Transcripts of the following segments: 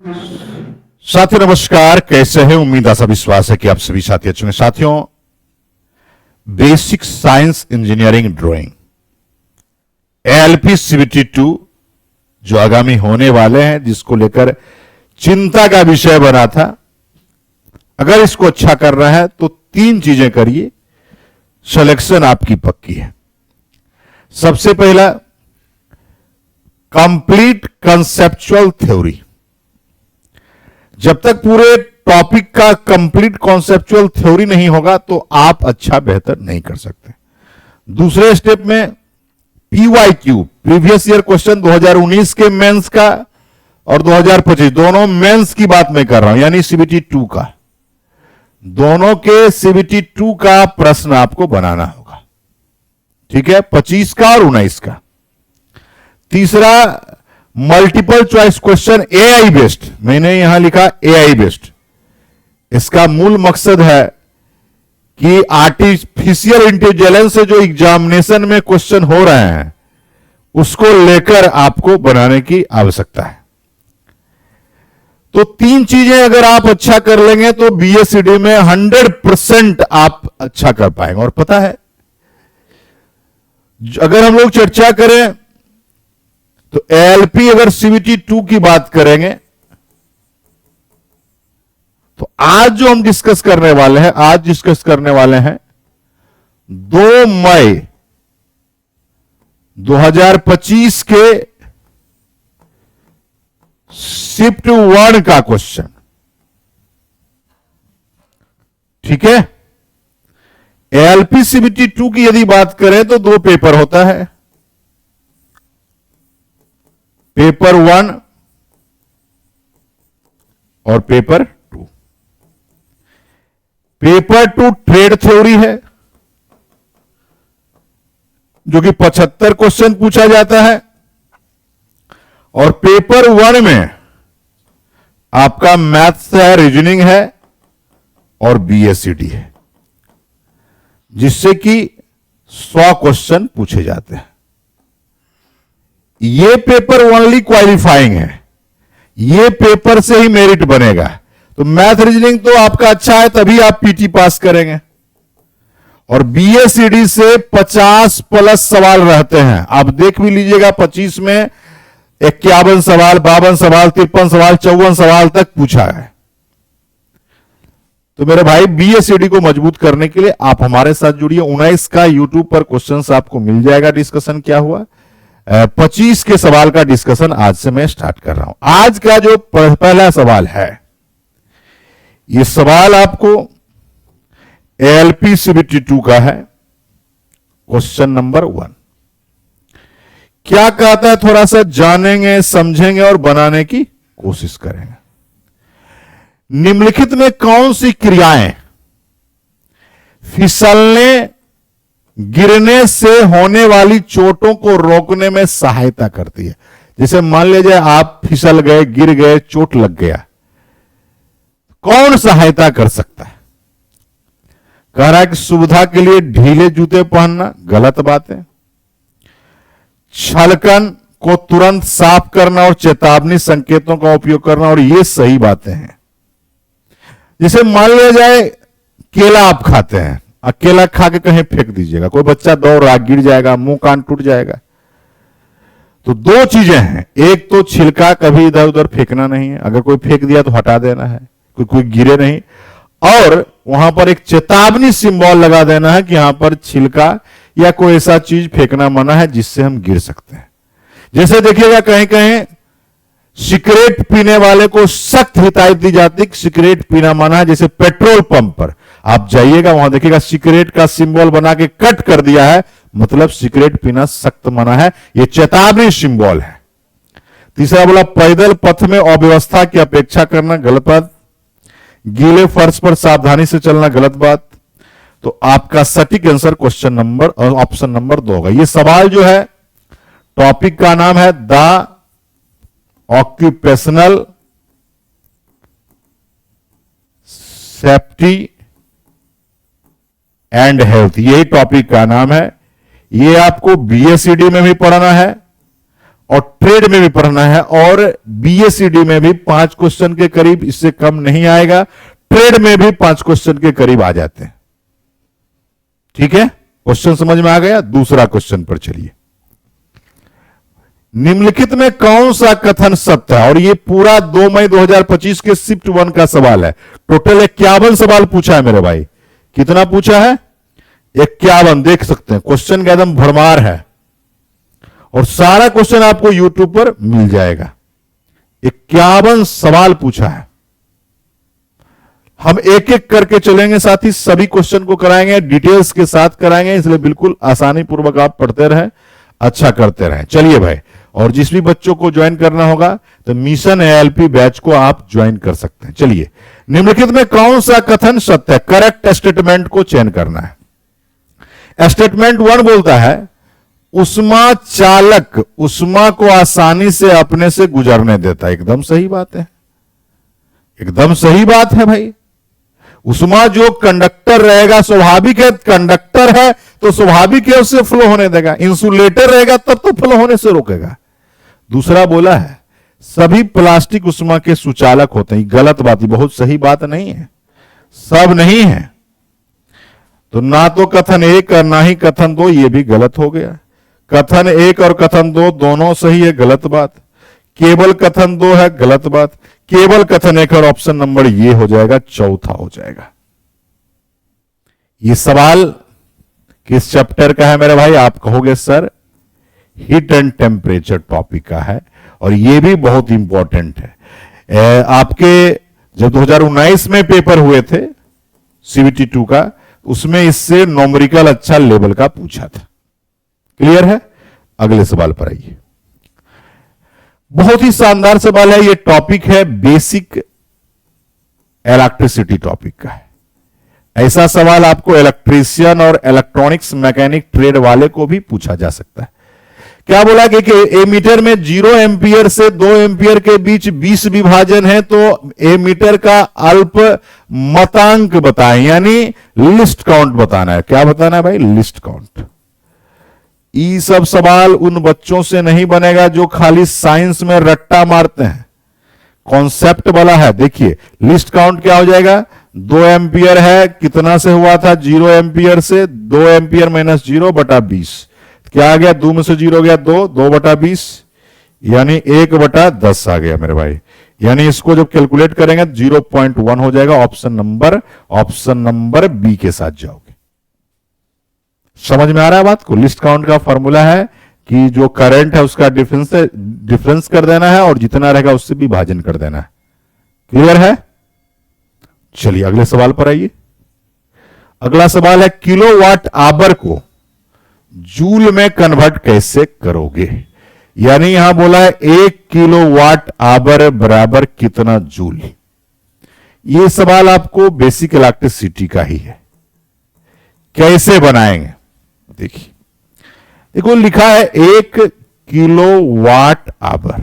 साथियों नमस्कार, कैसे हैं? उम्मीद आशा विश्वास है कि आप सभी साथी अच्छे हैं। साथियों, basic science engineering drawing ALP CBT 2 जो आगामी होने वाले हैं, जिसको लेकर चिंता का विषय बना था, अगर इसको अच्छा कर रहा है तो 3 चीजें करिए, सिलेक्शन आपकी पक्की है। सबसे पहला, कंप्लीट कंसेप्चुअल थ्योरी। जब तक पूरे टॉपिक का कंप्लीट कॉन्सेप्चुअल थ्योरी नहीं होगा तो आप अच्छा बेहतर नहीं कर सकते। दूसरे स्टेप में पीवाईक्यू, प्रीवियस ईयर क्वेश्चन 2019 के मेंस का और 2025 दोनों मेंस की बात मैं कर रहा हूं, यानी सीबीटी 2 का, दोनों के सीबीटी 2 का प्रश्न आपको बनाना होगा। ठीक है, 25 का और 19 का। तीसरा, multiple choice question AI based, मैंने यहां लिखा एआई बेस्ड। इसका मूल मकसद है कि आर्टिफिशियल इंटेलिजेंस से जो एग्जामिनेशन में क्वेश्चन हो रहे हैं उसको लेकर आपको बनाने की आवश्यकता है। तो 3 चीजें अगर आप अच्छा कर लेंगे तो बीएससीडी में 100% आप अच्छा कर पाएंगे। और पता है, अगर हम लोग चर्चा करें तो एएलपी अगर सीबीटी 2 की बात करेंगे तो आज जो हम डिस्कस करने वाले हैं, 2 मई 2025 के शिफ्ट 1 का क्वेश्चन। ठीक है, एएलपी सीबीटी 2 की यदि बात करें तो 2 पेपर होता है, पेपर 1 और पेपर 2। पेपर 2 ट्रेड थ्योरी है, जो कि 75 क्वेश्चन पूछा जाता है, और पेपर 1 में आपका मैथ्स है, रीजनिंग है और बीएससीडी है, जिससे कि 100 क्वेश्चन पूछे जाते हैं। ये पेपर ओनली क्वालिफाइंग है, ये पेपर से ही मेरिट बनेगा। तो मैथ रीजनिंग तो आपका अच्छा है तभी आप पीटी पास करेंगे। और बीएससीडी से 50+ सवाल रहते हैं, आप देख भी लीजिएगा। 25 में 51 सवाल, 52 सवाल, 53 सवाल, 54 सवाल तक पूछा है। तो मेरे भाई, बीएससीडी को मजबूत करने के लिए आप हमारे साथ जुड़िए। 19 का यूट्यूब पर क्वेश्चंस आपको मिल जाएगा, डिस्कशन क्या हुआ। 25 के सवाल का डिस्कशन आज से मैं स्टार्ट कर रहा हूं। आज का जो पहला सवाल है, यह सवाल आपको एएलपी सीबीटी 2 का है, क्वेश्चन नंबर 1। क्या कहता है, थोड़ा सा जानेंगे, समझेंगे और बनाने की कोशिश करेंगे। निम्नलिखित में कौन सी क्रियाएं फिसलने, गिरने से होने वाली चोटों को रोकने में सहायता करती है? जैसे मान लीजिए आप फिसल गए, गिर गए, चोट लग गया, कौन सहायता कर सकता है? कह रहा है कि सुविधा के लिए ढीले जूते पहनना, गलत बात है। छलकन को तुरंत साफ करना और चेतावनी संकेतों का उपयोग करना, और ये सही बातें हैं। जैसे मान लिया जाए केला आप खाते हैं, अकेला खा के कहीं फेंक दीजिएगा, कोई बच्चा दौड़ रहा, गिर जाएगा, मुंह कान टूट जाएगा। तो 2 चीजें हैं, एक तो छिलका कभी इधर उधर फेंकना नहीं है, अगर कोई फेंक दिया तो हटा देना है, कोई गिरे नहीं, और वहां पर एक चेतावनी सिंबल लगा देना है कि यहां पर छिलका या कोई ऐसा चीज फेंकना मना है जिससे हम गिर सकते हैं। जैसे देखिएगा कहीं कहीं सिगरेट पीने वाले को सख्त हिदायत दी जाती है, सिगरेट पीना मना है। जैसे पेट्रोल पंप पर आप जाइएगा, वहां देखिएगा सिगरेट का सिंबल बना के कट कर दिया है, मतलब सिगरेट पीना सख्त मना है, यह चेतावनी सिंबल है। तीसरा बोला, पैदल पथ में अव्यवस्था की अपेक्षा करना, गलत बात। गीले फर्श पर सावधानी से चलना, गलत बात। तो आपका सटीक answer question number option number 2 होगा। यह सवाल जो है, टॉपिक का नाम है the occupational safety and health, यही टॉपिक का नाम है। ये आपको बीएससीडी में भी पढ़ना है और ट्रेड में भी पढ़ना है, और बीएसईडी में भी 5 क्वेश्चन के करीब, इससे कम नहीं आएगा। ट्रेड में भी 5 क्वेश्चन के करीब आ जाते हैं। ठीक है, क्वेश्चन समझ में आ गया। दूसरा क्वेश्चन पर चलिए। निम्नलिखित में कौन सा कथन सत्य है? और ये पूरा 2 मई 2025 के शिफ्ट 1 का सवाल है। टोटल 51 सवाल पूछा है मेरे भाई। कितना पूछा है? 51। देख सकते हैं, क्वेश्चन का एकदम भरमार है, और सारा क्वेश्चन आपको यूट्यूब पर मिल जाएगा। 51 सवाल पूछा है। हम एक एक करके चलेंगे, साथ ही सभी क्वेश्चन को कराएंगे, डिटेल्स के साथ कराएंगे, इसलिए बिल्कुल आसानी पूर्वक आप पढ़ते रहें, अच्छा करते रहें। चलिए भाई, और जिस भी बच्चों को ज्वाइन करना होगा तो मिशन एएलपी बैच को आप ज्वाइन कर सकते हैं। चलिए, निम्नलिखित में कौन सा कथन सत्य है? करेक्ट स्टेटमेंट को चयन करना है। स्टेटमेंट 1 बोलता है, उष्मा चालक उष्मा को आसानी से अपने से गुजरने देता है। एकदम सही बात है, एकदम सही बात है भाई। उष्मा जो कंडक्टर रहेगा, स्वाभाविक है, कंडक्टर है तो स्वाभाविक है उससे फ्लो होने देगा। इंसुलेटर रहेगा तब तो फ्लो होने से रोकेगा। दूसरा बोला है, सभी प्लास्टिक उष्मा के सुचालक होते हैं। गलत बात, बहुत सही बात नहीं है, सब नहीं है। तो ना तो कथन 1 और ना ही कथन 2, ये भी गलत हो गया। कथन 1 और कथन 2 दोनों सही है, गलत बात। केवल कथन 2 है, गलत बात। केवल कथन 1 और ऑप्शन नंबर ये हो जाएगा, चौथा हो जाएगा। ये सवाल किस चैप्टर का है मेरे भाई? आप कहोगे sir heat and temperature topic का है, और ये भी बहुत इंपॉर्टेंट है। आपके जब 2019 में पेपर हुए थे सीबीटी 2 का, उसमें इससे नॉमरिकल अच्छा लेवल का पूछा था। क्लियर है? अगले सवाल पर आइए। बहुत ही शानदार सवाल है, ये टॉपिक है बेसिक इलेक्ट्रिसिटी टॉपिक का है। ऐसा सवाल आपको इलेक्ट्रीशियन और इलेक्ट्रॉनिक्स मैकेनिक ट्रेड वाले को भी पूछा जा सकता है। क्या बोला कि एमीटर में 0 एम्पियर से 2 एम्पियर के बीच 20 विभाजन है, तो एमीटर का अल्प मतांक बताएं, यानी लिस्ट काउंट बताना है। क्या बताना है भाई? List count. ये सब सवाल उन बच्चों से नहीं बनेगा जो खाली साइंस में रट्टा मारते हैं, कॉन्सेप्ट वाला है। देखिए, लिस्ट काउंट क्या हो जाएगा? 2 एम्पियर है, कितना से हुआ था? 0 एम्पियर से 2 एम्पियर माइनस 0 बटा 20। क्या आ गया? 2 में से 0 गया 2, 2 बटा 20 यानी 1 बटा 10 आ गया मेरे भाई। यानी इसको जब कैलकुलेट करेंगे 0.1 हो जाएगा। ऑप्शन नंबर बी के साथ जाओगे। समझ में आ रहा है बात को? लिस्ट काउंट का फॉर्मूला है कि जो करंट है उसका डिफरेंस कर देना है, और जितना रहेगा उससे भी विभाजन कर देना है। क्लियर है? चलिए अगले सवाल पर आइए। अगला सवाल है, किलोवाट आवर को जूल में कन्वर्ट कैसे करोगे? यानी यहां बोला है 1 किलोवाट आवर बराबर कितना जूल। यह सवाल आपको बेसिक इलेक्ट्रिसिटी का ही है। कैसे बनाएंगे? देखिए, देखो लिखा है 1 किलोवाट आवर।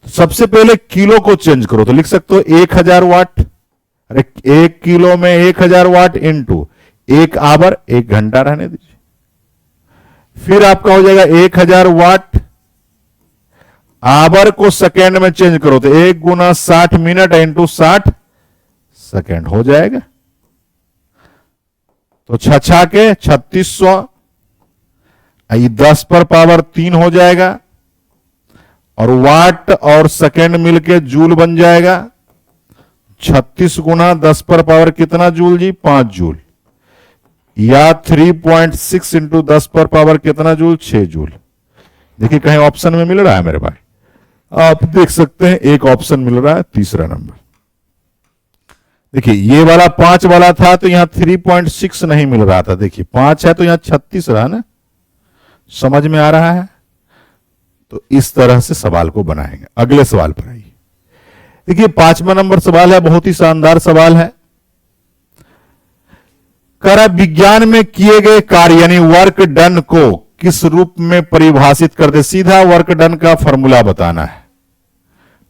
सबसे पहले किलो को चेंज करो तो लिख सकते हो 1000 वाट। अरे 1 किलो में 1000 वाट इंटू 1 आवर, 1 घंटा रहने दीजिए। फिर आपका हो जाएगा 1000 वाट। आवर को सेकेंड में चेंज करो तो 1 गुना 60 मिनट इंटू 60 सेकेंड हो जाएगा। तो 6 के 3600, 10 पर पावर 3 हो जाएगा, और वाट और सेकेंड मिलके जूल बन जाएगा। 36 गुना 10 पर पावर कितना जूल जी? 5 जूल, या 3.6 इंटू 10 पर पावर कितना जूल? 6 जूल। देखिए कहीं ऑप्शन में मिल रहा है मेरे भाई? आप देख सकते हैं एक ऑप्शन मिल रहा है, तीसरा नंबर। देखिए ये वाला 5 वाला था तो यहां 3.6 नहीं मिल रहा था। देखिए 5 है तो यहां 36 रहा ना। समझ में आ रहा है? तो इस तरह से सवाल को बनाएंगे। अगले सवाल पर आइए। देखिए 5वां नंबर सवाल है, बहुत ही शानदार सवाल है। करा विज्ञान में किए गए कार्य यानी वर्क डन को किस रूप में परिभाषित करते? सीधा वर्क डन का फॉर्मूला बताना है।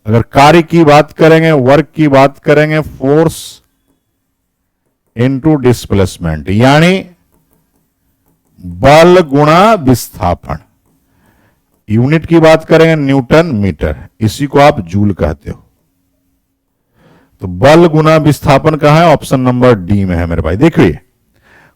अगर कार्य की बात करेंगे, वर्क की बात करेंगे, फोर्स इनटू डिस्प्लेसमेंट, यानी बल गुणा विस्थापन। यूनिट की बात करेंगे न्यूटन मीटर, इसी को आप जूल कहते हो। तो बल गुना विस्थापन कहां है? ऑप्शन नंबर डी में है मेरे भाई। देखिए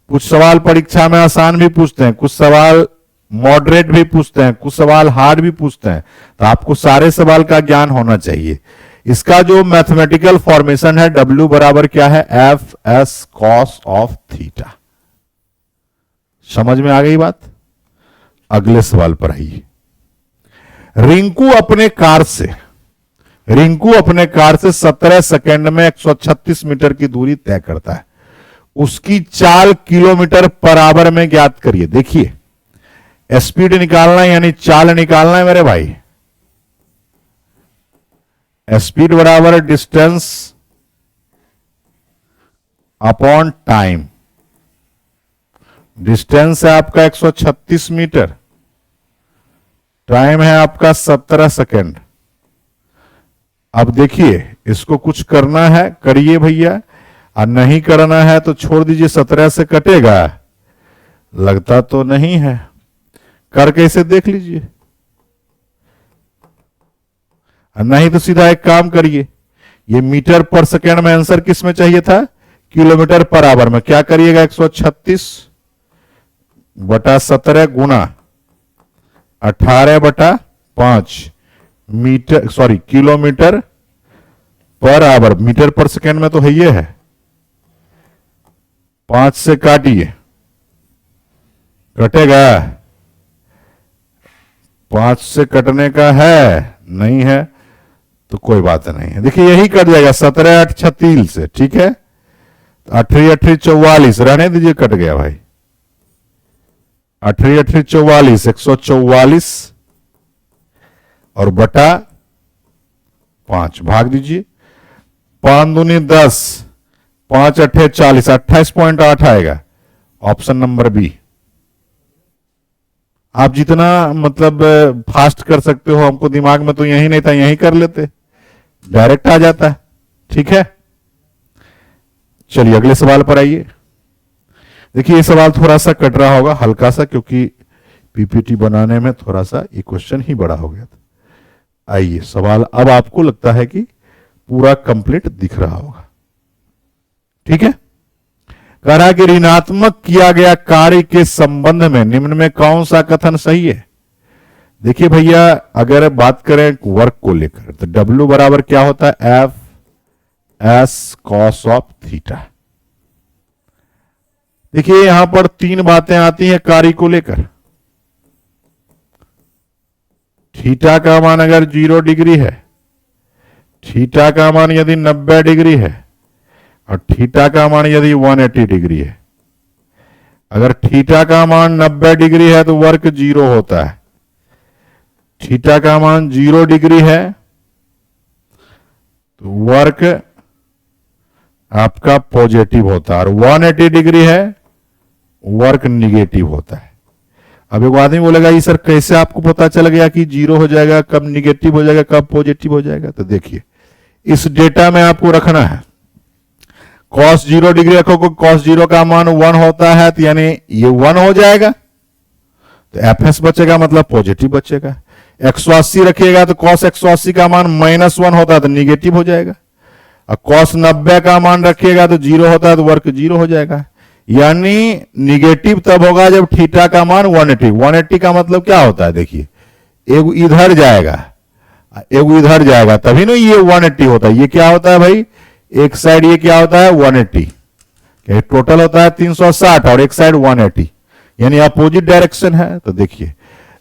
कुछ सवाल परीक्षा में आसान भी पूछते हैं, कुछ सवाल मॉडरेट भी पूछते हैं, कुछ सवाल हार्ड भी पूछते हैं, तो आपको सारे सवाल का ज्ञान होना चाहिए। इसका जो मैथमेटिकल फॉर्मेशन है W बराबर क्या है? F S cos of theta. समझ में आ गई बात? अगले सवाल पर आइए। रिंकू अपने कार से 17 सेकंड में 136 मीटर की दूरी तय करता है। उसकी चाल किलोमीटर पर आवर में ज्ञात करिए। देखिए स्पीड निकालना है यानी चाल निकालना है मेरे भाई। स्पीड बराबर डिस्टेंस अपॉन टाइम। डिस्टेंस है आपका 136 मीटर, टाइम है आपका 17 सेकंड। अब देखिए इसको कुछ करना है करिए भैया, और नहीं करना है तो छोड़ दीजिए। 17 से कटेगा? लगता तो नहीं है, करके इसे देख लीजिए। नहीं तो सीधा एक काम करिए, ये मीटर पर सेकेंड में आंसर किस में चाहिए था? किलोमीटर पर आवर में। क्या करिएगा? 136 बटा 17 गुना 18 बटा 5 metre, sorry kilometre per hour. Metre per second में तो है ये है, 5 से काटिए, कटेगा? 5 से कटने का है नहीं है तो कोई बात नहीं है। देखिए यही कट जाएगा 17 8 36 से, ठीक है। 18 18 44 रहने दीजिए, कट गया भाई। 18 18 44 144 और बटा 5 भाग दीजिए। 5 दूनी 10, 5 अट्ठे 40, 28.8 आएगा। Option number B. आप जितना मतलब फास्ट कर सकते हो, हमको दिमाग में तो यही नहीं था, यही कर लेते, डायरेक्ट आ जाता है। ठीक है, चलिए अगले सवाल पर आइए। देखिए ये सवाल थोड़ा सा कट रहा होगा, हल्का सा, क्योंकि पीपीटी बनाने में थोड़ा सा ये क्वेश्चन ही बड़ा हो गया था। आइए सवाल अब आपको लगता है कि पूरा कंप्लीट दिख रहा होगा। ठीक है, कह रहा कि ऋणात्मक किया गया कार्य के संबंध में निम्न में कौन सा कथन सही है। देखिए भैया, अगर बात करें वर्क को लेकर तो W बराबर क्या होता है? F S cos of theta. देखिए यहां पर 3 बातें आती हैं कार्य को लेकर। थीटा का मान अगर 0 डिग्री है, थीटा का मान यदि 90 डिग्री है, और थीटा का मान यदि 180 डिग्री है। अगर थीटा का मान 90 डिग्री है तो वर्क 0 होता है। थीटा का मान 0 डिग्री है तो वर्क आपका पॉजिटिव होता है, और 180 डिग्री है वर्क निगेटिव होता है। अब एक आदमी बोलेगा ये सर कैसे आपको पता चल गया कि 0 हो जाएगा, कब निगेटिव हो जाएगा, कब पॉजिटिव हो जाएगा? तो देखिए इस डेटा में आपको रखना है cos 0 डिग्री रखो, cos 0 का मान 1 होता है, तो यानी ये 1 हो जाएगा, तो एफएस बचेगा, मतलब पॉजिटिव बचेगा। 180 रखिएगा तो cos 180 का मान -1 होता है तो निगेटिव हो जाएगा, और cos 90 का मान रखिएगा तो 0 होता है तो वर्क 0 हो जाएगा। यानी निगेटिव तब होगा जब थीटा का मान 180। 180 का मतलब क्या होता है? देखिए एक इधर जाएगा, एक इधर जाएगा, तभी ना ये 180 होता है। ये क्या होता है भाई? एक साइड ये क्या होता है? 180। टोटल होता है 360 और एक साइड 180, यानी अपोजिट डायरेक्शन है। तो देखिए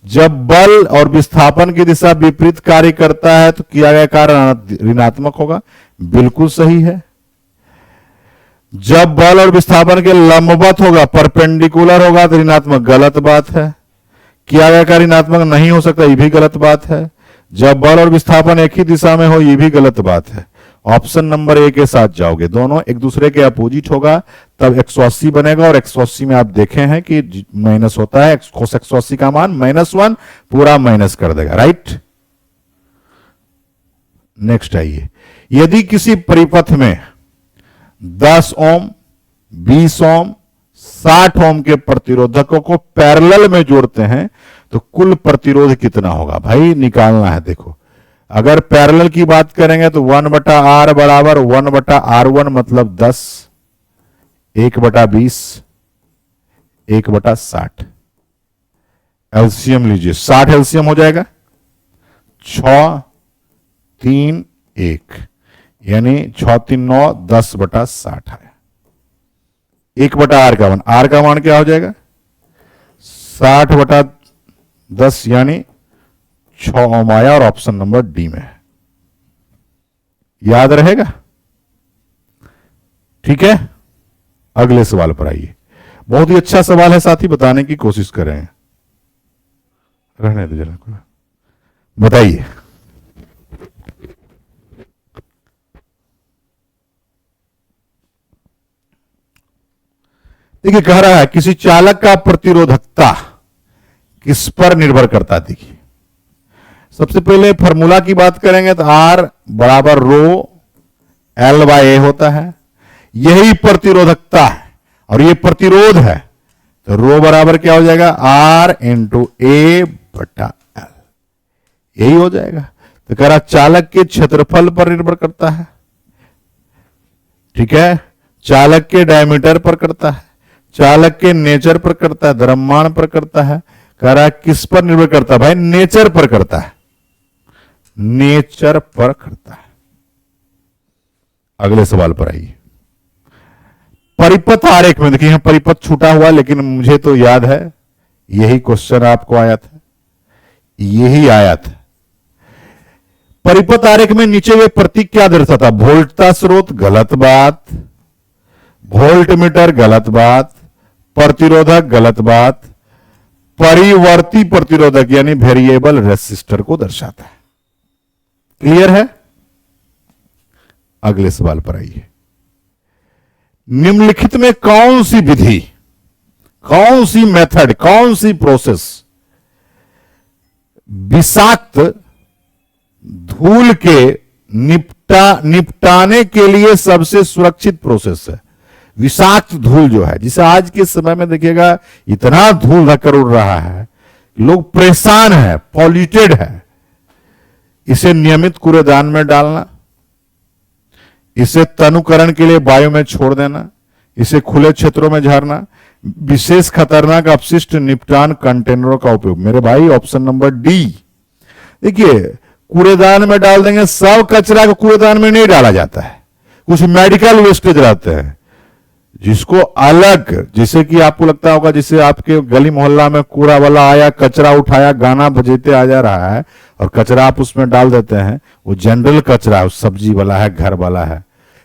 जब बल और विस्थापन की दिशा विपरीत कार्य करता है तो किया गया कार्य ऋणात्मक होगा। बिल्कुल सही है। जब बल और विस्थापन के लंबवत होगा, परपेंडिकुलर होगा, तो ऋणात्मक। गलत बात है। किया गया कार्य ऋणात्मक नहीं हो सकता, ये भी गलत बात है। जब बल और विस्थापन एक ही दिशा में हो, ये भी गलत बात है। ऑप्शन नंबर ए के साथ जाओगे, दोनों एक दूसरे के अपोजिट होगा, तब 180 बनेगा। और 180 में आप देखें हैं कि माइनस होता है, cos 180 का मान -1 पूरा माइनस कर देगा। राइट, नेक्स्ट आइए। यदि किसी परिपथ में 10 ओम, 20 ओम, 60 ओम के प्रतिरोधकों को पैरेलल में जोड़ते हैं तो कुल प्रतिरोध कितना होगा भाई, निकालना है। देखो अगर पैरेलल की बात करेंगे तो 1/r बराबर 1/r1 मतलब 10, 1/20, 1/60। एलसीएम लीजिए, 60 एलसीएम हो जाएगा, 6, 3, 1, यानी 6, 3, 9, 10/60 है। 1/r का मान, r का मान क्या हो जाएगा, 60/10 यानी 6 ओम आया और ऑप्शन नंबर डी में है। याद रहेगा? ठीक है, अगले सवाल पर आइए। बहुत ही अच्छा सवाल है साथी, बताने की कोशिश कर रहे हैं। रहने दो जरा, बताइए। देखिए कह रहा है किसी चालक का प्रतिरोधकता किस पर निर्भर करता है। देखिए सबसे पहले फॉर्मूला की बात करेंगे तो R बराबर रो L/A होता है, यही प्रतिरोधकता है और ये प्रतिरोध है, तो रो बराबर क्या हो जाएगा, R × A/L, यही हो जाएगा। तो कह रहा चालक के क्षेत्रफल पर निर्भर करता है, ठीक है, चालक के डायमीटर पर करता है, चालक के नेचर पर करता है, द्रव्यमान पर करता है। कह रहा है किस पर निर्भर करता है भाई, नेचर पर करता है, नेचर पर करता है। अगले सवाल पर आइए। परिपथ आरेख में देखिए यहां परिपथ छूटा हुआ, लेकिन मुझे तो याद है यही क्वेश्चन आपको आया था, यही आया था। परिपथ आरेख में नीचे हुए प्रतीक क्या दर्शाता, वोल्टता स्रोत गलत बात, वोल्ट मीटर गलत बात, प्रतिरोधक गलत बात, परिवर्ती प्रतिरोधक यानी वेरिएबल रेसिस्टर को दर्शाता है। क्लियर है? अगले सवाल पर आइए। निम्नलिखित में कौन सी विधि, कौन सी मेथड, कौन सी प्रोसेस विषाक्त धूल के निपटाने के लिए सबसे सुरक्षित प्रोसेस है? विषाक्त धूल जो है, जिसे आज के समय में देखिएगा इतना धूल धक्कर उड़ रहा है, लोग परेशान है, पॉल्यूटेड है। इसे नियमित कूड़ेदान में डालना, इसे तनुकरण के लिए वायु में छोड़ देना, इसे खुले क्षेत्रों में झाड़ना, विशेष खतरनाक अपशिष्ट निपटान कंटेनरों का उपयोग। मेरे भाई ऑप्शन नंबर डी। देखिए कूड़ेदान में डाल देंगे, सब कचरा को कूड़ेदान में नहीं डाला जाता है, कुछ मेडिकल वेस्टेज रहते हैं जिसको अलग, जैसे कि आपको लगता होगा जैसे आपके गली मोहल्ला में कूड़ा वाला आया, कचरा उठाया, गाना बजेते आ जा रहा है और कचरा आप उसमें डाल देते हैं, वो जनरल कचरा है, सब्जी वाला है, घर वाला है।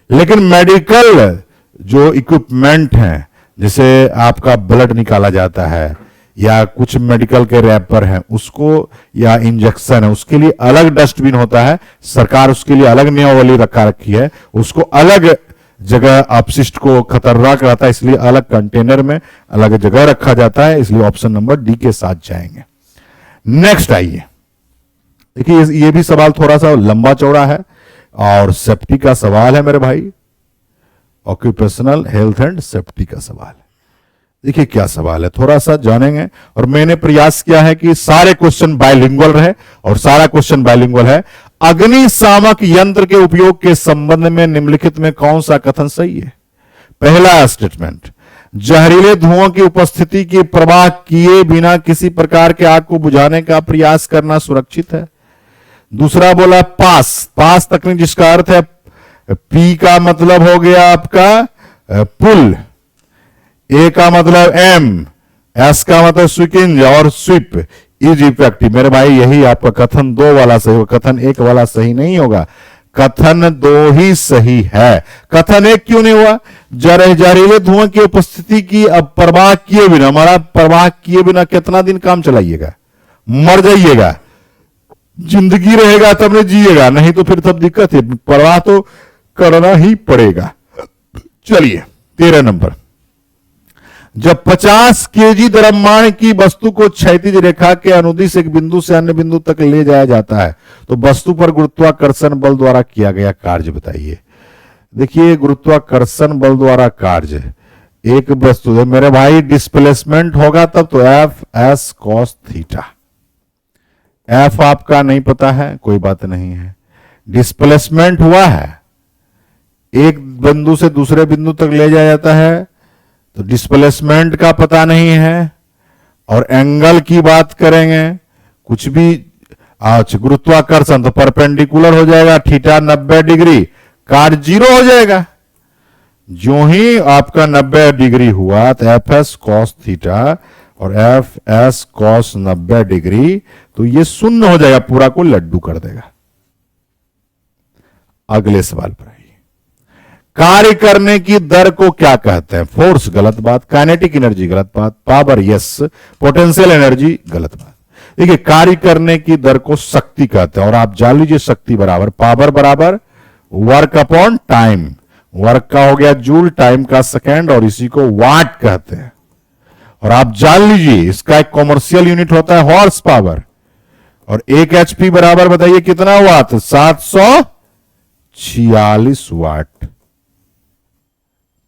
लेकिन मेडिकल जो इक्विपमेंट हैं, जैसे आपका ब्लड निकाला जाता है या कुछ मेडिकल के रैपर हैं उसको, या इंजेक्शन है, उसके लिए अलग डस्टबिन होता है, सरकार उसके लिए अलग नियमावली रखी है, उसको अलग जगह अपशिष्ट को खतरनाक रहता है इसलिए अलग कंटेनर में अलग जगह रखा जाता है, इसलिए ऑप्शन नंबर डी के साथ जाएंगे। नेक्स्ट आइए। देखिए ये भी सवाल थोड़ा सा लंबा चौड़ा है और सेफ्टी का सवाल है मेरे भाई, ऑक्यूपेशनल हेल्थ एंड सेफ्टी का सवाल है। देखिए क्या सवाल है, थोड़ा सा जानेंगे। और मैंने प्रयास किया है कि सारे क्वेश्चन बायलिंगुअल रहे और सारा क्वेश्चन बायलिंगुअल है। अग्निशामक यंत्र के उपयोग के संबंध में निम्नलिखित में कौन सा कथन सही है? पहला स्टेटमेंट, जहरीले धुओं की उपस्थिति की परवाह किए बिना किसी प्रकार के आग को बुझाने का प्रयास करना सुरक्षित है। दूसरा बोला पास तकनीक, जिसका अर्थ है पी का मतलब हो गया आपका पुल, ए का मतलब एम, एस का मतलब स्विकिंज और स्विप इज इफेक्टिव। मेरे भाई यही आपका कथन 2 वाला सही होगा, कथन 1 वाला सही नहीं होगा, कथन 2 ही सही है। कथन 1 क्यों नहीं हुआ? जहरीले धुआं की उपस्थिति की अब परवाह किए बिना, हमारा परवाह किए बिना कितना दिन काम चलाइएगा, मर जाइएगा, जिंदगी रहेगा तब न जिएगा, नहीं तो फिर तब दिक्कत है, परवाह तो करना ही पड़ेगा। चलिए 13 नंबर, जब 50 केजी द्रव्यमान की वस्तु को क्षैतिज रेखा के अनुदिश एक बिंदु से अन्य बिंदु तक ले जाया जाता है तो वस्तु पर गुरुत्वाकर्षण बल द्वारा किया गया कार्य बताइए। देखिए गुरुत्वाकर्षण बल द्वारा कार्य, एक वस्तु है मेरे भाई, डिस्प्लेसमेंट होगा तब तो F S cos theta, F आपका नहीं पता है, कोई बात नहीं है। डिस्प्लेसमेंट हुआ है, एक बिंदु से दूसरे बिंदु तक ले जाया जाता है, तो डिस्प्लेसमेंट का पता नहीं है। और एंगल की बात करेंगे, कुछ भी गुरुत्वाकर्षण तो परपेंडिकुलर हो जाएगा, थीटा 90 डिग्री, काट 0 हो जाएगा। जो ही आपका 90 डिग्री हुआ तो एफ एस कॉस थीटा और एफ एस कॉस 90 डिग्री, तो ये शून्य हो जाएगा, पूरा को लड्डू कर देगा। अगले सवाल पर आइए। कार्य करने की दर को क्या कहते हैं? फोर्स, गलत बात। काइनेटिक एनर्जी, गलत बात। Power, yes. पोटेंशियल एनर्जी, गलत बात। देखिए, कार्य करने की दर को शक्ति कहते हैं, और आप जान लीजिए शक्ति बराबर पावर बराबर वर्क अपॉन टाइम। वर्क का हो गया जूल, टाइम का सेकेंड, और इसी को वाट कहते हैं। और आप जान लीजिए इसका एक कॉमर्शियल यूनिट होता है हॉर्स पावर, और 1 HP बराबर बताइए कितना वाट? 746 वाट।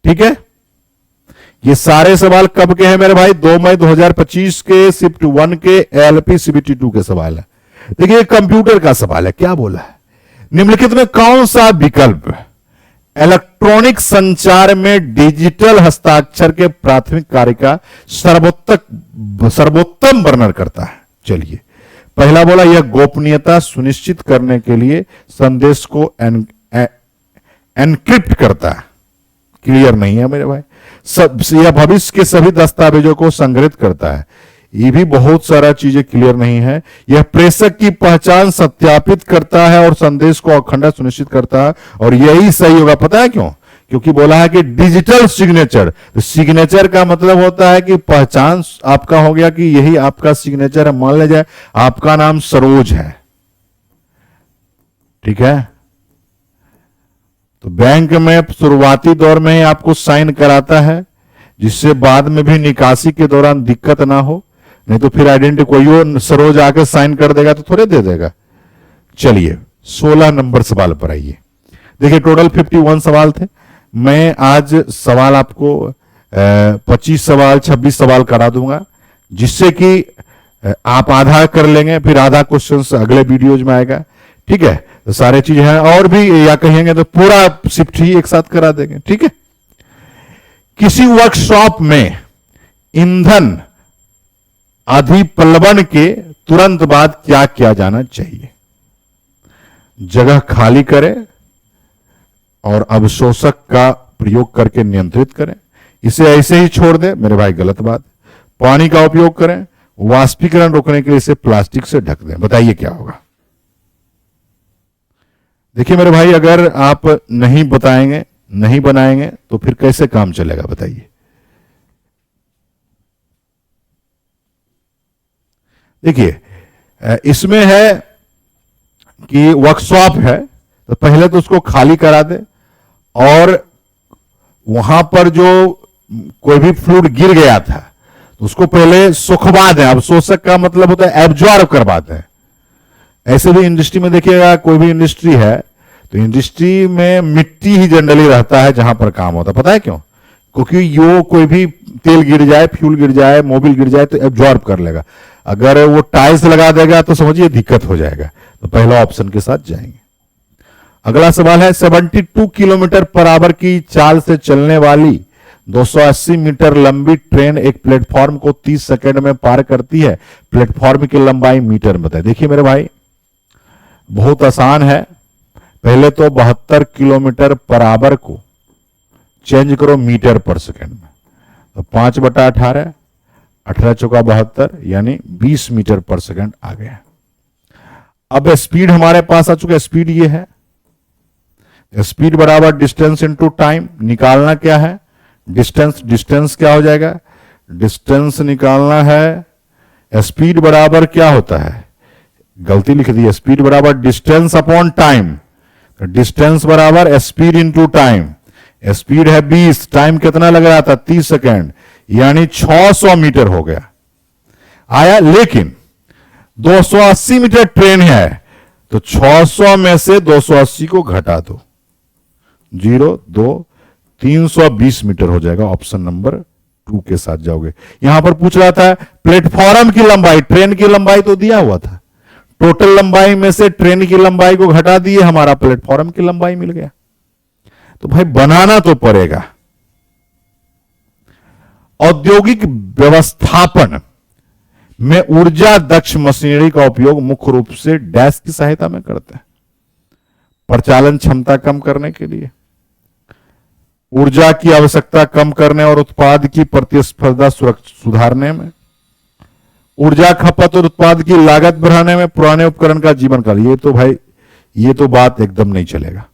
ठीक है, ये सारे सवाल कब के हैं मेरे भाई? 2 मई 2025 के शिफ्ट 1 के LP CBT 2 के सवाल है। देखिए, कंप्यूटर का सवाल है। क्या बोला है? निम्नलिखित में कौन सा विकल्प इलेक्ट्रॉनिक संचार में डिजिटल हस्ताक्षर के प्राथमिक कार्य का सर्वोत्तम वर्णन करता है? चलिए, पहला बोला, यह गोपनीयता सुनिश्चित करने के लिए संदेश को एनक्रिप्ट करता है। क्लियर नहीं है मेरे भाई। यह भविष्य के सभी दस्तावेजों को संग्रहित करता है। ये भी बहुत सारा चीजें क्लियर नहीं है। यह प्रेषक की पहचान सत्यापित करता है और संदेश को अखंडता सुनिश्चित करता है, और यही सही होगा। पता है क्यों? क्योंकि बोला है कि डिजिटल सिग्नेचर। तो सिग्नेचर का मतलब होता है कि पहचान आपका हो गया कि यही आपका सिग्नेचर है। मान लीजिए आपका नाम सरोज है, ठीक है, तो बैंक में शुरुआती दौर में ही आपको साइन कराता है, जिससे बाद में भी निकासी के दौरान दिक्कत ना हो। नहीं तो फिर आइडेंटिटी कोई सरोज आकर साइन कर देगा तो थोड़े दे देगा। चलिए, 16 नंबर सवाल पर आइए। देखिए, टोटल 51 सवाल थे। मैं आज सवाल आपको 25 सवाल 26 सवाल करा दूंगा, जिससे कि आप आधा कर लेंगे, फिर आधा क्वेश्चन अगले वीडियोज में आएगा। ठीक है, तो सारे चीज हैं, और भी या कहेंगे तो पूरा शिफ्ट ही एक साथ करा देंगे। ठीक है। किसी वर्कशॉप में ईंधन अधिप्लवन के तुरंत बाद क्या किया जाना चाहिए? जगह खाली करें और अवशोषक का प्रयोग करके नियंत्रित करें। इसे ऐसे ही छोड़ दें, मेरे भाई, गलत बात। पानी का उपयोग करें, वाष्पीकरण रोकने के लिए इसे प्लास्टिक से ढक दें। बताइए क्या होगा? देखिए मेरे भाई, अगर आप नहीं बताएंगे, नहीं बनाएंगे, तो फिर कैसे काम चलेगा? बताइए। देखिए, इसमें है कि वर्कशॉप है, तो पहले तो उसको खाली करा दे, और वहां पर जो कोई भी फ्लूइड गिर गया था तो उसको पहले सुखवा दें। अब शोषक का मतलब होता है एब्जॉर्ब करवाते हैं। ऐसे भी इंडस्ट्री में देखिएगा, कोई भी इंडस्ट्री है तो इंडस्ट्री में मिट्टी ही जनरली रहता है जहां पर काम होता है। पता है क्यों? क्योंकि यो कोई भी तेल गिर जाए, फ्यूल गिर जाए, मोबिल गिर जाए तो एब्जॉर्ब कर लेगा। अगर वो टाइल्स लगा देगा तो समझिए दिक्कत हो जाएगा। तो पहला ऑप्शन के साथ जाएंगे। अगला सवाल है, 72 किलोमीटर पर आवर की चाल से चलने वाली 280 मीटर लंबी ट्रेन एक प्लेटफॉर्म को 30 सेकंड में पार करती है। प्लेटफॉर्म की लंबाई मीटर में बताए। देखिए मेरे भाई, बहुत आसान है। पहले तो 72 किलोमीटर पर आवर को चेंज करो मीटर पर सेकंड में, तो 5/18, 18 चौका 72, यानी 20 मीटर पर सेकंड आ गया। अब स्पीड हमारे पास आ चुका है। स्पीड ये है, स्पीड बराबर डिस्टेंस इनटू टाइम। निकालना क्या है? डिस्टेंस क्या हो जाएगा? डिस्टेंस निकालना है। स्पीड बराबर क्या होता है? गलती लिख दी। स्पीड बराबर डिस्टेंस अपॉन टाइम। डिस्टेंस बराबर स्पीड इनटू टाइम। स्पीड है 20, टाइम कितना लग रहा था? 30 सेकेंड, यानी 600 मीटर हो गया आया। लेकिन 280 मीटर ट्रेन है, तो 600 में से 280 को घटा दो, 0 2 320 मीटर हो जाएगा। ऑप्शन नंबर 2 के साथ जाओगे। यहां पर पूछ रहा था प्लेटफॉर्म की लंबाई, ट्रेन की लंबाई तो दिया हुआ था। टोटल लंबाई में से ट्रेन की लंबाई को घटा दिए, हमारा प्लेटफॉर्म की लंबाई मिल गया। तो भाई बनाना तो पड़ेगा। औद्योगिक व्यवस्थापन में ऊर्जा दक्ष मशीनरी का उपयोग मुख्य रूप से डैश की सहायता में करते हैं। प्रचालन क्षमता कम करने के लिए, ऊर्जा की आवश्यकता कम करने और उत्पाद की प्रतिस्पर्धा सुधारने में, ऊर्जा खपत और उत्पाद की लागत बढ़ाने में, पुराने उपकरण का जीवन काल। ये तो भाई ये तो बात एकदम नहीं चलेगा।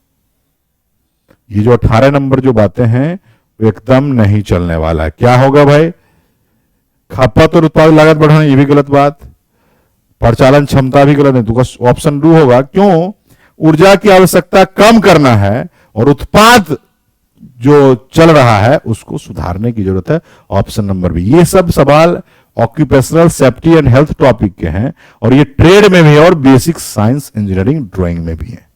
ये जो 18 नंबर जो बातें हैं वो एकदम नहीं चलने वाला है। क्या होगा भाई? खपत और उत्पाद लागत बढ़ाना, ये भी गलत बात। प्रचालन क्षमता भी गलत है, तो ऑप्शन 2 होगा। क्यों? ऊर्जा की आवश्यकता कम करना है और उत्पाद जो चल रहा है उसको सुधारने की जरूरत है, ऑप्शन नंबर बी। ये सब सवाल occupational safety and health topic के हैं और ये ट्रेड में भी है और बेसिक साइंस इंजीनियरिंग ड्राइंग में भी है।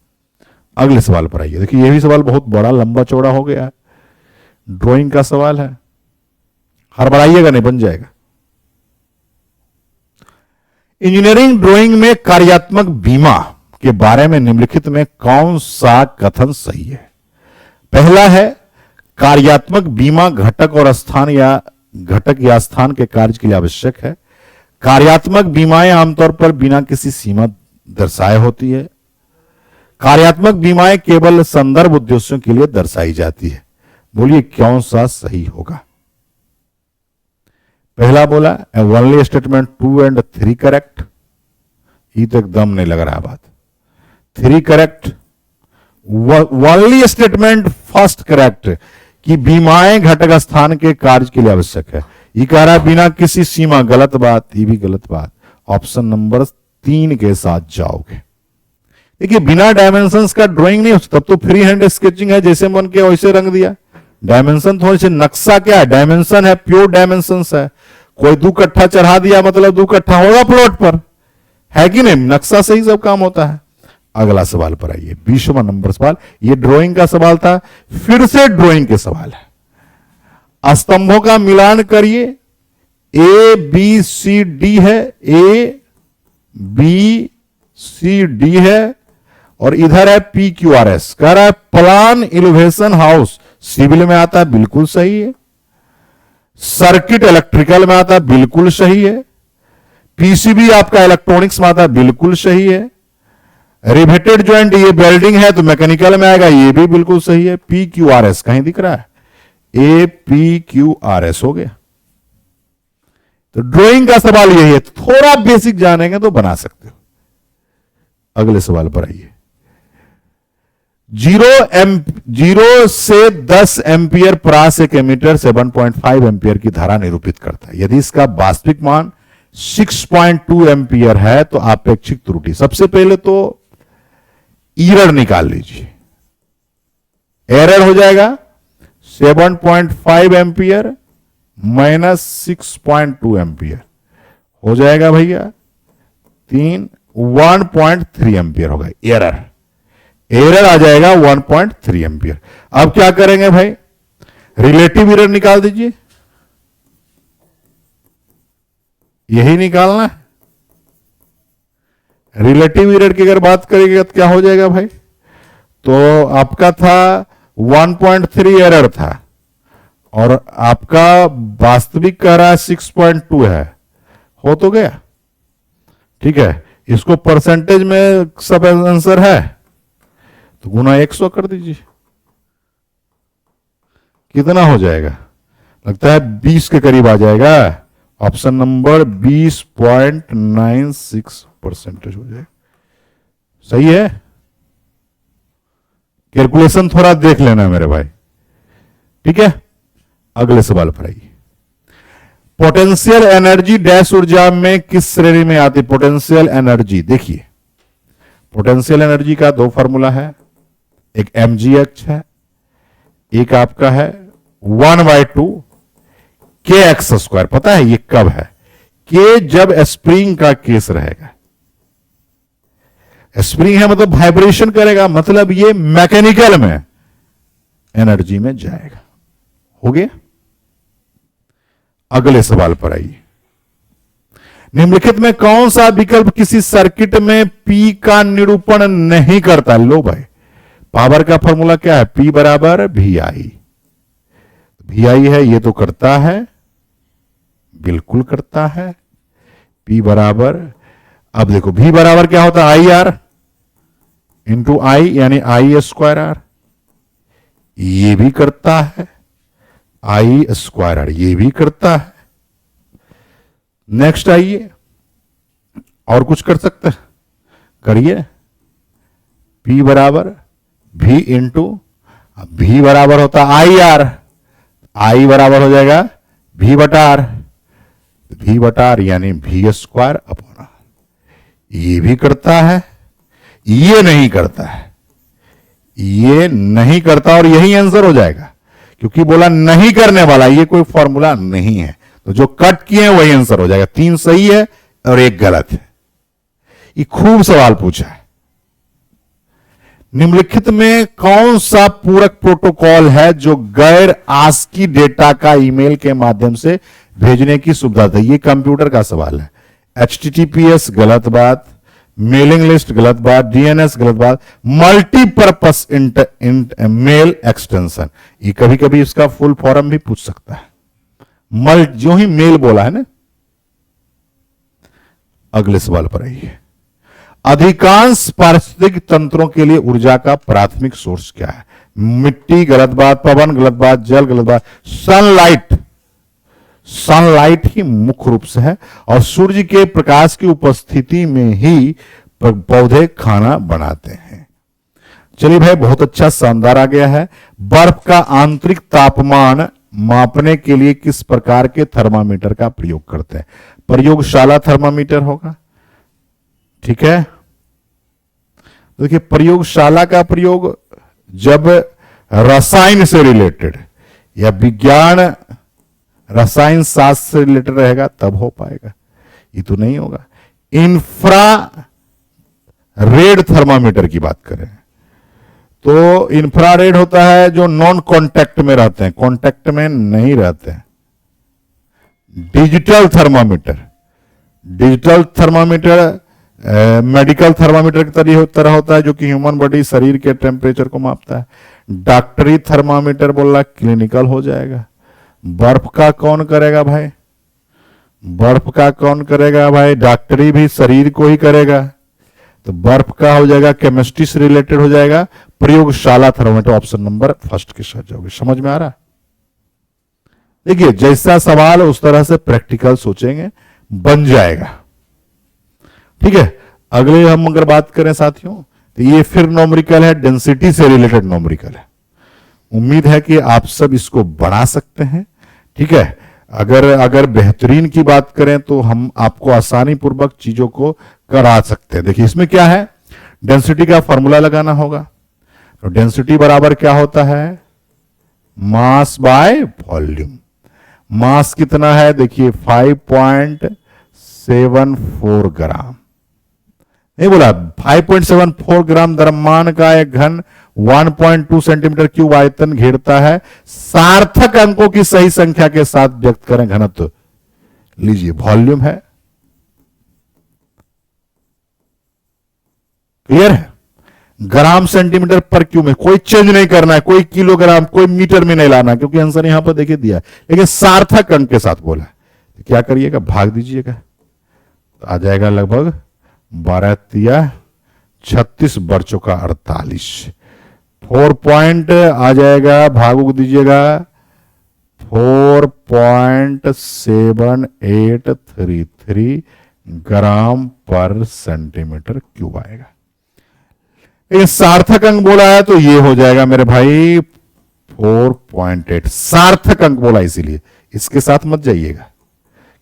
अगले सवाल पर आइए। देखिए ये भी सवाल बहुत बड़ा लंबा चौड़ा हो गया है, ड्राइंग का सवाल है, हड़बड़ाइएगा नहीं, बन जाएगा। इंजीनियरिंग ड्राइंग में कार्यात्मक बीमा के बारे में निम्नलिखित में कौन सा कथन सही है? पहला है, कार्यात्मक बीमा घटक और स्थान या घटक या स्थान के कार्य के लिए आवश्यक है। कार्यात्मक बीमाएं आमतौर पर बिना किसी सीमा दर्शाए होती है। कार्यात्मक बीमाएं केवल संदर्भ उद्देश्यों के लिए दर्शाई जाती है। बोलिए कौन सा सही होगा? पहला बोला ओनली स्टेटमेंट 2 and 3 करेक्ट। ये तो एकदम नहीं लग रहा बात। 3 correct, only statement first correct कि बीमाएं घटक स्थान के कार्य के लिए आवश्यक है। ये कह रहा है बिना किसी सीमा, गलत बात, ये भी गलत बात। ऑप्शन नंबर 3 के साथ जाओगे। देखिए बिना डायमेंशंस का ड्राइंग नहीं हो सकता, तब तो फ्री हैंड स्केचिंग है, जैसे मन के वैसे रंग दिया। डायमेंशन थोड़ी सी, नक्शा क्या है? डायमेंशन है, प्योर डायमेंशंस है। कोई 2 कट्ठा चढ़ा दिया मतलब 2 कट्ठा होगा प्लॉट पर, है कि नहीं? नक्शा से ही सब काम होता है। अगला सवाल पर आइए, 20वां नंबर सवाल। ये ड्राइंग का सवाल था, फिर से ड्राइंग के सवाल है। स्तंभों का मिलान करिए। ए बी सी डी है, ए बी सी डी है और इधर है पी क्यू आर एस। कह रहा है प्लान इनोवेशन हाउस सिविल में आता है, बिल्कुल सही है। सर्किट इलेक्ट्रिकल में आता है, बिल्कुल सही है। पीसीबी आपका इलेक्ट्रॉनिक्स में आता है, बिल्कुल सही है। रिवेटेड ज्वाइंट ये वेल्डिंग है तो मैकेनिकल में आएगा, ये भी बिल्कुल सही है। पी क्यू आर एस कहीं दिख रहा है? A P Q R S हो गया। तो ड्राइंग का सवाल यही है, थोड़ा बेसिक जानेंगे तो बना सकते हो। अगले सवाल पर आइए। 0 से 10 एम्पियर प्रवाह एक एमीटर 7.5 एम्पियर की धारा निरूपित करता है। यदि इसका वास्तविक मान 6.2 एम्पियर है तो आपेक्षिक त्रुटि। सबसे पहले तो एरर निकाल लीजिए। एरर हो जाएगा 7.5 एम्पियर माइनस 6.2 एम्पियर हो जाएगा भैया 1.3 एम्पियर होगा। एरर आ जाएगा 1.3 एम्पियर। अब क्या करेंगे भाई? रिलेटिव एरर निकाल दीजिए। यही निकालना है। रिलेटिव एरर की अगर बात करेंगे तो क्या हो जाएगा भाई? तो आपका था 1.3 एरर था और आपका वास्तविक कह रहा है 6.2 है, हो तो गया। ठीक है, इसको परसेंटेज में सब आंसर है तो गुना 100 कर दीजिए। कितना हो जाएगा? लगता है 20 के करीब आ जाएगा। ऑप्शन नंबर 20.96% हो जाएगा। सही है? कैलकुलेशन थोड़ा देख लेना मेरे भाई। ठीक है, अगले सवाल पर आइए। पोटेंशियल एनर्जी डैश ऊर्जा में किस श्रेणी में आती? पोटेंशियल एनर्जी देखिए, पोटेंशियल एनर्जी का 2 फार्मूला है, एक mgh है, एक आपका है 1/2 kx²। पता है ये कब है? के जब स्प्रिंग का केस रहेगा। स्प्रिंग है मतलब वाइब्रेशन करेगा, मतलब ये मैकेनिकल में एनर्जी में जाएगा। हो गया? अगले सवाल पर आइए। निम्नलिखित में कौन सा विकल्प किसी सर्किट में P का निरूपण नहीं करता? लो भाई, पावर का फॉर्मूला क्या है? P बराबर VI। VI है, ये तो करता है, बिल्कुल करता है। P बराबर, अब देखो V बराबर क्या होता है? IR इंटू आई, यानी I स्क्वायर R। ये भी करता है, I स्क्वायर R, ये भी करता है। नेक्स्ट आइए, और कुछ कर सकते हैं? करिए। P बराबर V इंटू, V बराबर होता है IR, I बराबर हो जाएगा V बटा R, V बटा R यानी V स्क्वायर अपॉन R। ये भी करता है, ये नहीं करता है, ये नहीं करता, और यही आंसर हो जाएगा, क्योंकि बोला नहीं करने वाला, ये कोई फॉर्मूला नहीं है, तो जो कट किए हैं वही आंसर हो जाएगा। 3 सही है और 1 गलत है। ये खूब सवाल पूछा है। निम्नलिखित में कौन सा पूरक प्रोटोकॉल है जो गैर आस्की डेटा का ईमेल के माध्यम से भेजने की सुविधा देता है? ये कंप्यूटर का सवाल है। HTTPS गलत बात, मेलिंग लिस्ट गलत बात, DNS गलत बात, मल्टीपर्पस मेल एक्सटेंशन, ये कभी कभी इसका फुल फॉर्म भी पूछ सकता है। जो ही मेल बोला है ना। अगले सवाल पर आइए। अधिकांश पारिस्थितिक तंत्रों के लिए ऊर्जा का प्राथमिक सोर्स क्या है? मिट्टी गलत बात, पवन गलत बात, जल गलत बात, सनलाइट, सनलाइट ही मुख्य रूप से है, और सूर्य के प्रकाश की उपस्थिति में ही पौधे खाना बनाते हैं। चलिए भाई, बहुत अच्छा, शानदार आ गया है। बर्फ का आंतरिक तापमान मापने के लिए किस प्रकार के थर्मामीटर का प्रयोग करते हैं? प्रयोगशाला थर्मामीटर होगा, ठीक है। देखिए, प्रयोगशाला का प्रयोग जब रसायन से रिलेटेड या विज्ञान रसायन शास्त्र से रिलेटेड रहेगा तब हो पाएगा, ये तो नहीं होगा। इंफ्रा रेड थर्मामीटर की बात करें तो इंफ्रारेड होता है जो नॉन कांटेक्ट में रहते हैं, कांटेक्ट में नहीं रहते हैं। Digital thermometer, digital thermometer medical thermometer की तरह होता है, जो कि ह्यूमन बॉडी शरीर के टेम्परेचर को मापता है। डॉक्टरी थर्मामीटर बोला क्लिनिकल हो जाएगा। बर्फ का कौन करेगा भाई? बर्फ का कौन करेगा भाई? डॉक्टरी भी शरीर को ही करेगा, तो बर्फ का हो जाएगा केमिस्ट्री से रिलेटेड हो जाएगा। प्रयोगशाला थर्मामीटर ऑप्शन नंबर फर्स्ट के साथ जाओगे। समझ में आ रहा? देखिए, जैसा सवाल उस तरह से प्रैक्टिकल सोचेंगे, बन जाएगा, ठीक है। अगले हम अगर बात करें साथियों, तो ये फिर नॉमरिकल है, डेंसिटी से रिलेटेड नॉमरिकल है। उम्मीद है कि आप सब इसको बढ़ा सकते हैं, ठीक है। अगर बेहतरीन की बात करें तो हम आपको आसानी पूर्वक चीजों को करा सकते हैं। देखिए, इसमें क्या है, डेंसिटी का फॉर्मूला लगाना होगा। तो डेंसिटी बराबर क्या होता है? Mass by volume. मास कितना है? देखिए 5.74 ग्राम, नहीं बोला 5.74 ग्राम द्रव्यमान का एक घन 1.2 सेंटीमीटर क्यूब आयतन घेरता है। सार्थक अंकों की सही संख्या के साथ व्यक्त करें घनत्व। लीजिए, वॉल्यूम है, क्लियर है। ग्राम सेंटीमीटर पर क्यूब में कोई चेंज नहीं करना है, कोई किलोग्राम, कोई मीटर में नहीं लाना, क्योंकि आंसर यहां पर देखिए दिया है, लेकिन सार्थक अंक के साथ बोला है। तो क्या करिएगा, भाग दीजिएगा, तो आ जाएगा लगभग 12 तिया 36 बर्चों का 48। 4 पॉइंट आ जाएगा, भागू दीजिएगा 4.7833 ग्राम पर सेंटीमीटर क्यूब आएगा। लेकिन सार्थक अंक बोला है तो ये हो जाएगा मेरे भाई 4.8। सार्थक अंक बोला, इसीलिए इसके साथ मत जाइएगा,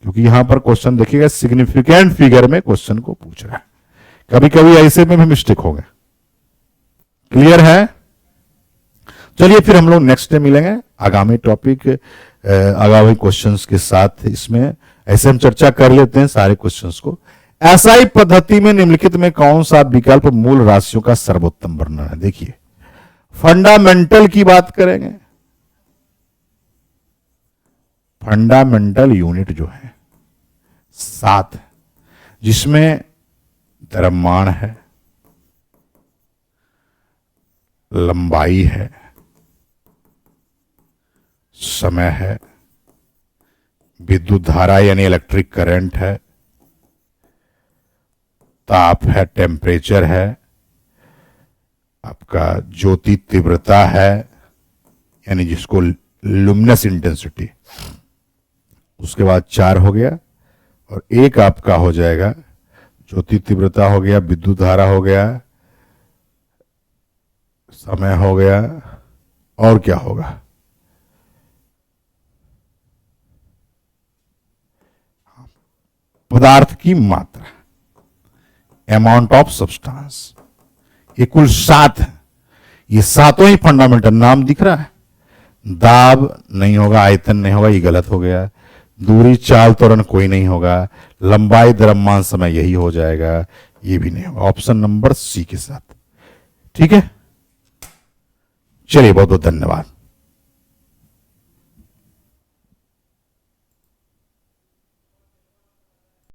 क्योंकि यहां पर क्वेश्चन देखिएगा सिग्निफिकेंट फिगर में क्वेश्चन को पूछ रहा है। कभी कभी ऐसे में भी मिस्टेक होगा। क्लियर है? चलिए फिर हम लोग नेक्स्ट डे मिलेंगे आगामी टॉपिक, आगामी क्वेश्चंस के साथ। इसमें ऐसे हम चर्चा कर लेते हैं सारे क्वेश्चंस को। एसआई पद्धति में निम्नलिखित में कौन सा विकल्प मूल राशियों का सर्वोत्तम वर्णन है? देखिए, फंडामेंटल की बात करेंगे। फंडामेंटल यूनिट जो है 7 है, जिसमें द्रव्यमान है, लंबाई है, समय है, विद्युत धारा यानी इलेक्ट्रिक करंट है, ताप है, टेम्परेचर है, आपका ज्योति तीव्रता है यानी जिसको लुमिनस इंटेंसिटी, उसके बाद 4 हो गया और एक आपका हो जाएगा ज्योति तीव्रता हो गया, विद्युत धारा हो गया, समय हो गया, और क्या होगा, पदार्थ की मात्रा, अमाउंट ऑफ सब्सटेंस। ये कुल 7 है। ये सातों ही फंडामेंटल नाम दिख रहा है। दाब नहीं होगा, आयतन नहीं होगा, ये गलत हो गया। दूरी, चाल, त्वरण कोई नहीं होगा। लंबाई, द्रव्यमान, समय यही हो जाएगा, ये भी नहीं होगा। ऑप्शन नंबर सी के साथ। ठीक है, चलिए, बहुत बहुत धन्यवाद।